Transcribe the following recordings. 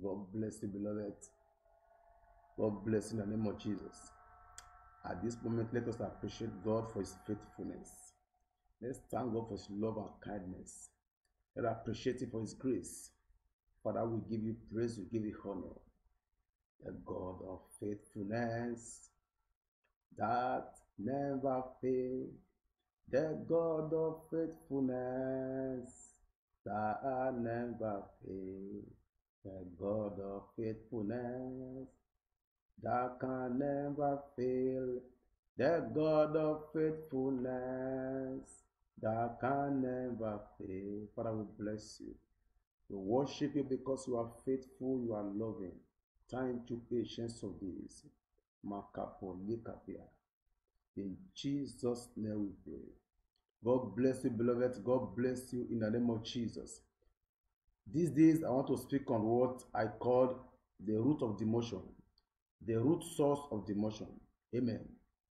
God bless you, beloved. God bless you in the name of Jesus. At this moment, let us appreciate God for His faithfulness. Let's thank God for His love and kindness. Let's appreciate Him for His grace. Father, we give you praise, we give you honor. The God of faithfulness that never fails. The God of faithfulness that never fails. The God of faithfulness that can never fail. The God of faithfulness that can never fail. Father, we bless you. We worship you because you are faithful, you are loving. Thank you, patience of this. In Jesus' name we pray. God bless you, beloved. God bless you in the name of Jesus. These days, I want to speak on what I call the root of demotion, the root source of demotion. Amen.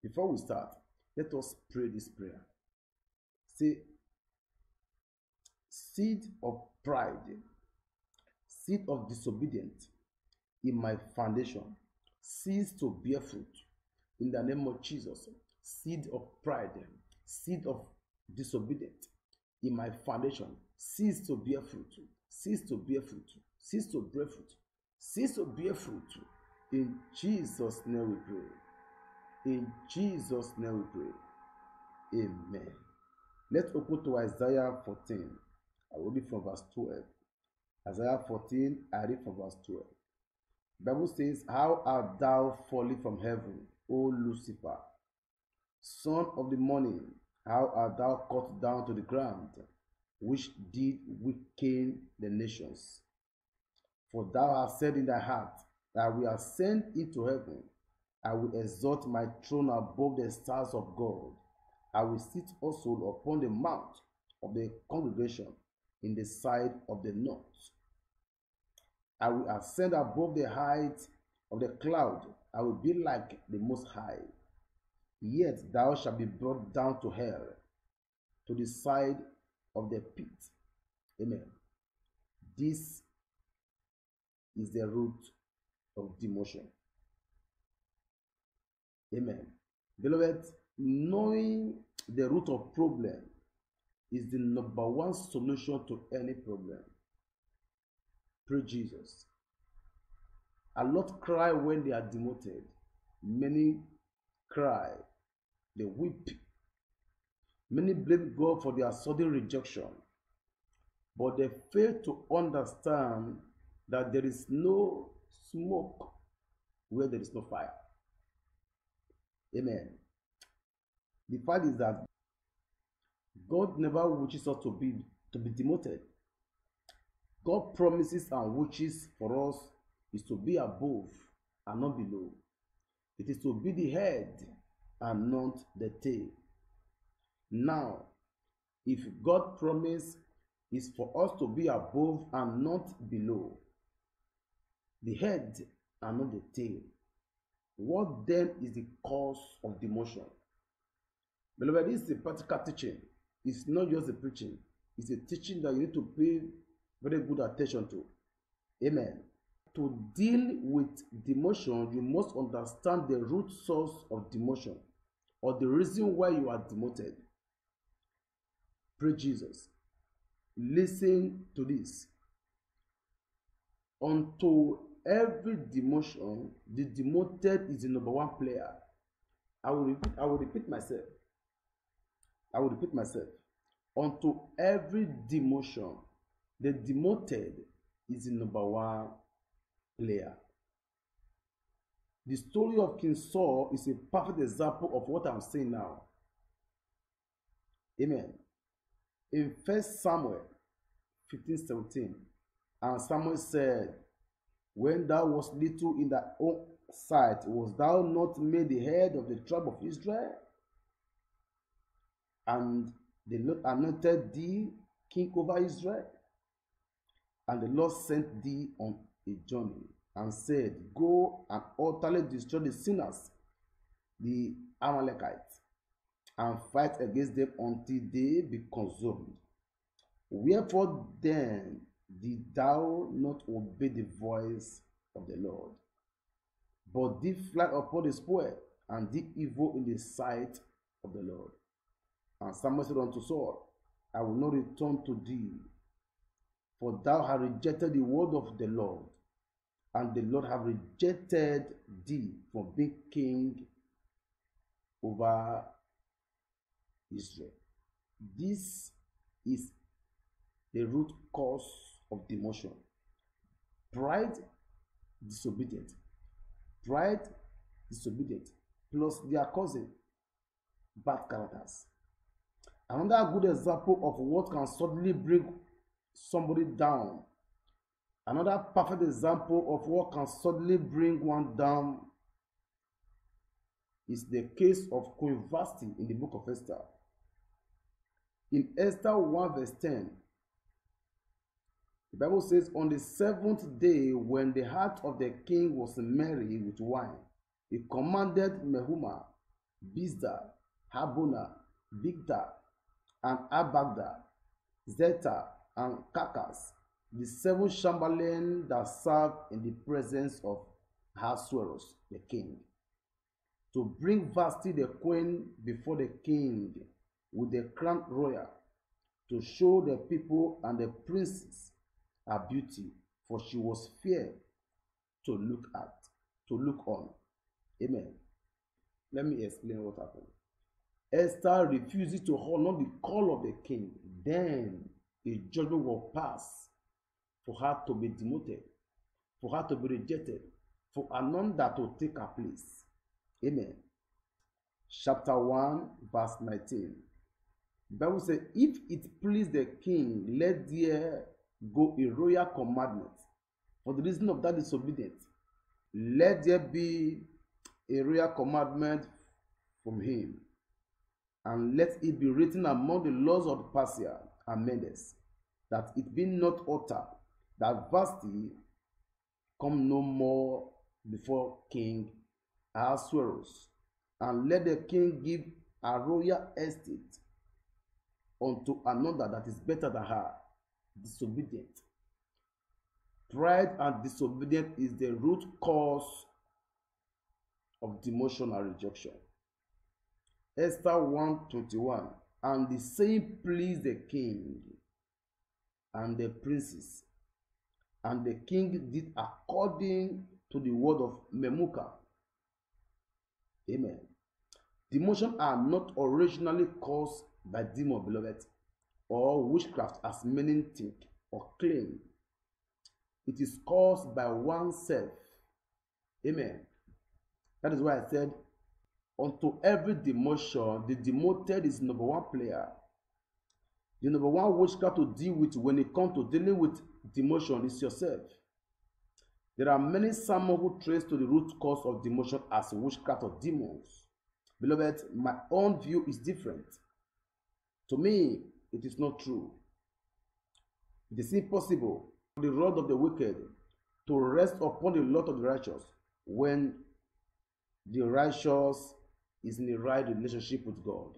Before we start, let us pray this prayer. Say, seed of pride, seed of disobedience in my foundation, cease to bear fruit in the name of Jesus. Seed of pride, seed of disobedience in my foundation, cease to bear fruit, cease to bear fruit, cease to bear fruit, cease to bear fruit. In Jesus' name we pray. In Jesus' name we pray. Amen. Let's open to Isaiah 14. I will read from verse 12. Isaiah 14, I read from verse 12. The Bible says, how art thou fallen from heaven, O Lucifer, son of the morning? How art thou cut down to the ground, which did weaken the nations? For thou hast said in thy heart, I will ascend into heaven. I will exalt my throne above the stars of God. I will sit also upon the mount of the congregation in the side of the north. I will ascend above the height of the cloud. I will be like the Most High. Yet thou shalt be brought down to hell, to the side of the pit. Amen. This is the root of demotion. Amen. Beloved, knowing the root of problem is the number one solution to any problem. Pray Jesus. A lot cry when they are demoted. Many cry, they weep. Many blame God for their sudden rejection, but they fail to understand that there is no smoke where there is no fire. Amen. The fact is that God never wishes us to be demoted. God promises and wishes for us is to be above and not below. It is to be the head and not the tail. Now, if God promise is for us to be above and not below, the head and not the tail, what then is the cause of demotion? Beloved, this is a practical teaching. It's not just a preaching. It's a teaching that you need to pay very good attention to. Amen. To deal with demotion, you must understand the root source of demotion or the reason why you are demoted. Pray Jesus. Listen to this. Unto every demotion, the demoted is the number one player. I will repeat myself. Unto every demotion, the demoted is the number one player. The story of King Saul is a perfect example of what I'm saying now. Amen. In 1 Samuel 15:17, and Samuel said, when thou wast little in thy own sight, was thou not made the head of the tribe of Israel? And the Lord anointed thee king over Israel. And the Lord sent thee on a journey and said, go and utterly destroy the sinners, the Amalekites, and fight against them until they be consumed. Wherefore then did thou not obey the voice of the Lord, but did fly upon the spoil, and did evil in the sight of the Lord? And Samuel said unto Saul, I will not return to thee, for thou hast rejected the word of the Lord, and the Lord have rejected thee from being king over Israel. This is the root cause of demotion. Pride, disobedient. Pride, disobedient, plus their cousin, bad characters. Another good example of what can suddenly bring somebody down. Another perfect example of what can suddenly bring one down is the case of Queen Vashti in the book of Esther. In Esther 1 verse 10, the Bible says, on the 7th day, when the heart of the king was merry with wine, he commanded Mehumah, Biztha, Harbona, Bigtha, and Abagtha, Zethar, and Carkas, the 7 chamberlains that served in the presence of Ahasuerus, the king, to bring Vashti the queen before the king with the crown royal, to show the people and the princes her beauty, for she was fair to look on. Amen. Let me explain what happened. Esther refuses to honor the call of the king. Then a judgment will pass for her to be demoted, for her to be rejected, for another to take her place. Amen. Chapter 1, verse 19. The Bible says, if it please the king, let there go a royal commandment. For the reason of that disobedience, let there be a royal commandment from him, and let it be written among the laws of Persia and Medes, that it be not uttered, that Vashti come no more before King Ahasuerus, and let the king give a royal estate unto another that is better than her. Disobedient. Pride and disobedience is the root cause of demotion and rejection. Esther 1:21. And the same pleased the king and the princes, and the king did according to the word of Memucan. Amen. Demotion are not originally caused by demon, beloved, or witchcraft as many think or claim. It is caused by oneself. Amen. That is why I said, unto every demotion, the demoted is number one player. The number one witchcraft to deal with when it comes to dealing with demotion is yourself. There are many sermons who trace to the root cause of demotion as witchcraft or demons. Beloved, my own view is different. To me, it is not true. It is impossible for the rod of the wicked to rest upon the lot of the righteous when the righteous is in the right relationship with God.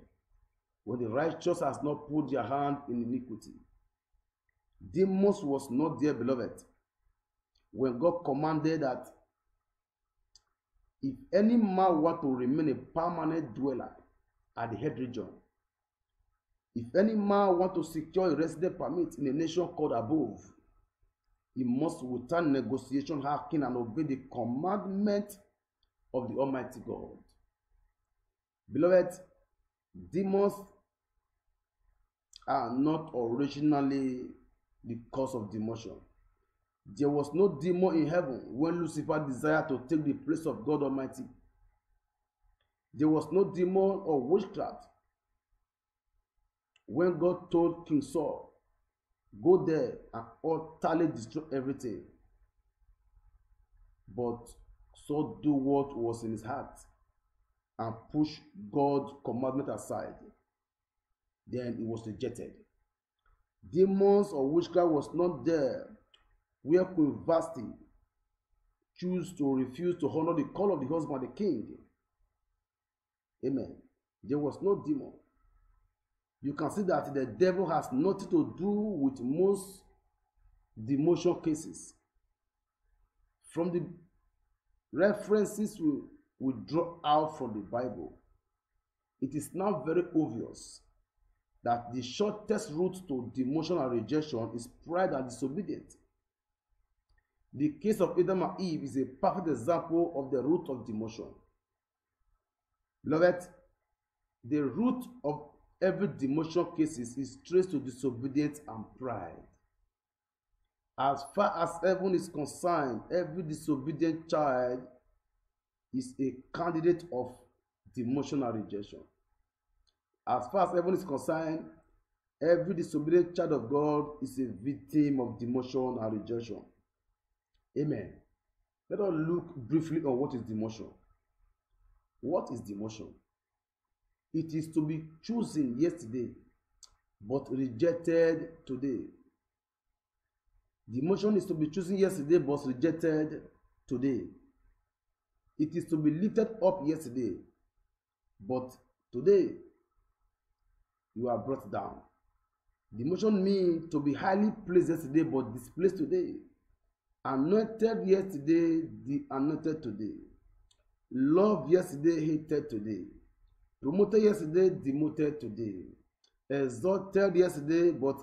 When the righteous has not put their hand in iniquity. Demons was not there, beloved, when God commanded that if any man want to remain a permanent dweller at the head region, if any man want to secure a resident permit in a nation called above, he must without negotiation hearken and obey the commandment of the Almighty God. Beloved, demons are not originally the cause of demotion. There was no demon in heaven when Lucifer desired to take the place of God Almighty. There was no demon or witchcraft when God told King Saul, go there and utterly destroy everything. But Saul do what was in his heart and push God's commandment aside. Then he was rejected. Demons or witchcraft was not there where Queen Vashti chose to refuse to honor the call of the husband, the king. Amen. There was no demon. You can see that the devil has nothing to do with most demotion cases. From the references we draw out from the Bible, it is now very obvious that the shortest route to demotion and rejection is pride and disobedience. The case of Adam and Eve is a perfect example of the root of demotion. Beloved, the root of every demotion case is traced to disobedience and pride. As far as heaven is concerned, every disobedient child is a candidate of demotion and rejection. As far as heaven is concerned, every disobedient child of God is a victim of demotion and rejection. Amen. Let us look briefly on what is demotion. What is demotion? It is to be chosen yesterday, but rejected today. Demotion is to be chosen yesterday, but rejected today. It is to be lifted up yesterday, but today you are brought down. Demotion means to be highly placed yesterday, but displaced today. Anointed yesterday, the anointed today. Loved yesterday, hated today. Promoted yesterday, demoted today. Exalted yesterday, but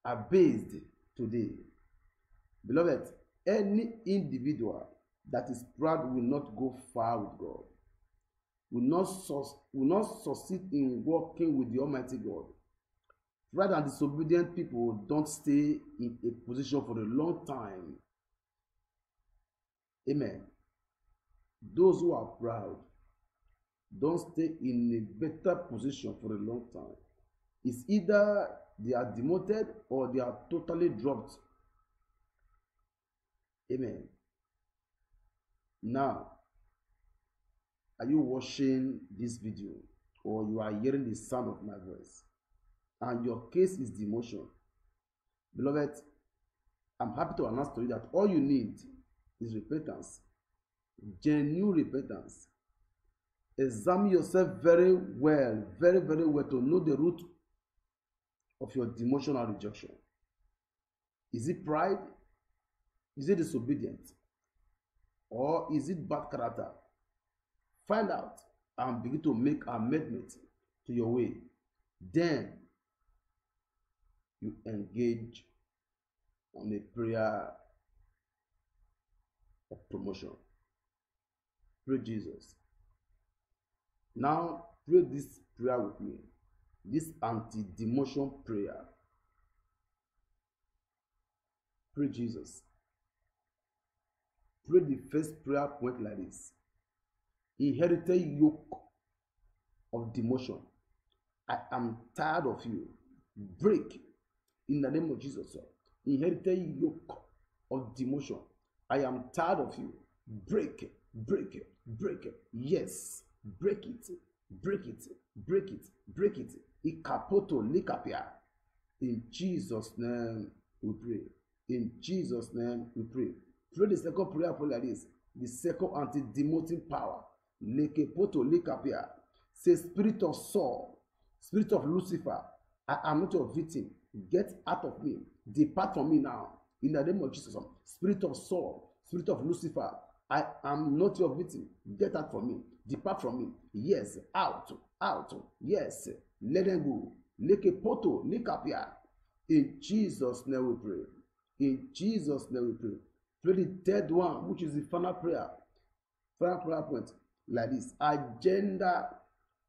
abased today. Beloved, any individual that is proud will not go far with God, will not succeed in working with the Almighty God. Proud and disobedient people don't stay in a position for a long time. Amen. Those who are proud don't stay in a better position for a long time. It's either they are demoted or they are totally dropped. Amen. Now, are you watching this video or you are hearing the sound of my voice and your case is demotion? Beloved, I'm happy to announce to you that all you need is repentance, genuine repentance. Examine yourself very well, very, very well to know the root of your demotion and rejection. Is it pride? Is it disobedience? Or is it bad character? Find out and begin to make amendments to your way. Then you engage on a prayer of promotion. Pray Jesus. Now pray this prayer with me. This anti-demotion prayer. Pray Jesus. Pray the first prayer point like this. Inherited yoke of demotion. I am tired of you. Break in the name of Jesus. Inherited yoke of demotion. I am tired of you. Break, break, break. Yes, break it, break it, break it, break it. Ikapoto likapia. In Jesus' name we pray. In Jesus' name we pray. Pray the second prayer point like this. The second anti-demoting power. Lekepoto likapia. Say, Spirit of Saul, Spirit of Lucifer, I am not your victim. Get out of me. Depart from me now. In the name of Jesus. Spirit of Saul, Spirit of Lucifer, I am not your victim. Get out from me. Depart from me. Yes, out, out. Yes, let them go. Lekepoto likapia. In Jesus' name we pray. In Jesus' name we pray. Pray the third one, which is the final prayer. Final prayer point like this. Agenda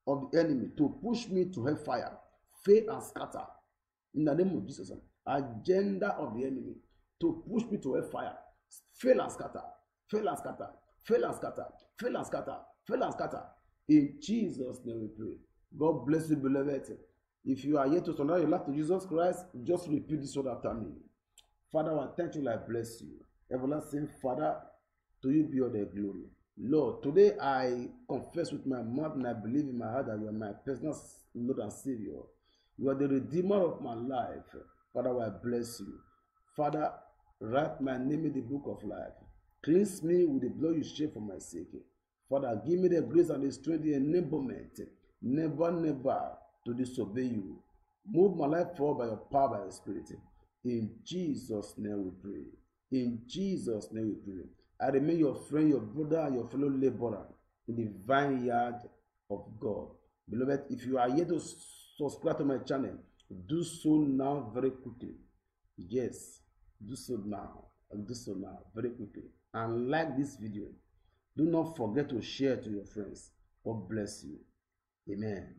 of the enemy to push me to hellfire, fail and scatter. In the name of Jesus. Agenda of the enemy to push me to hellfire, fail and scatter, fail and scatter, fail and scatter, fail and scatter, fail and scatter. In Jesus' name we pray. God bless you, beloved. If you are yet to surrender your life to Jesus Christ, just repeat this word after me. Father, I thank you, I bless you. Everlasting Father, to you be all the glory. Lord, today I confess with my mouth and I believe in my heart that you are my personal Lord and Savior. You are the Redeemer of my life. Father, I bless you. Father, write my name in the book of life. Cleanse me with the blood you shed for my sake. Father, give me the grace and the strength, the enablement, never, never to disobey you. Move my life forward by your power, by your spirit. In Jesus' name we pray. In Jesus' name we pray. I remain your friend, your brother, and your fellow laborer in the vineyard of God. Beloved, if you are yet to subscribe to my channel, do so now very quickly. Yes, do so now. Do so now very quickly. And like this video. Do not forget to share to your friends. God bless you. Amen.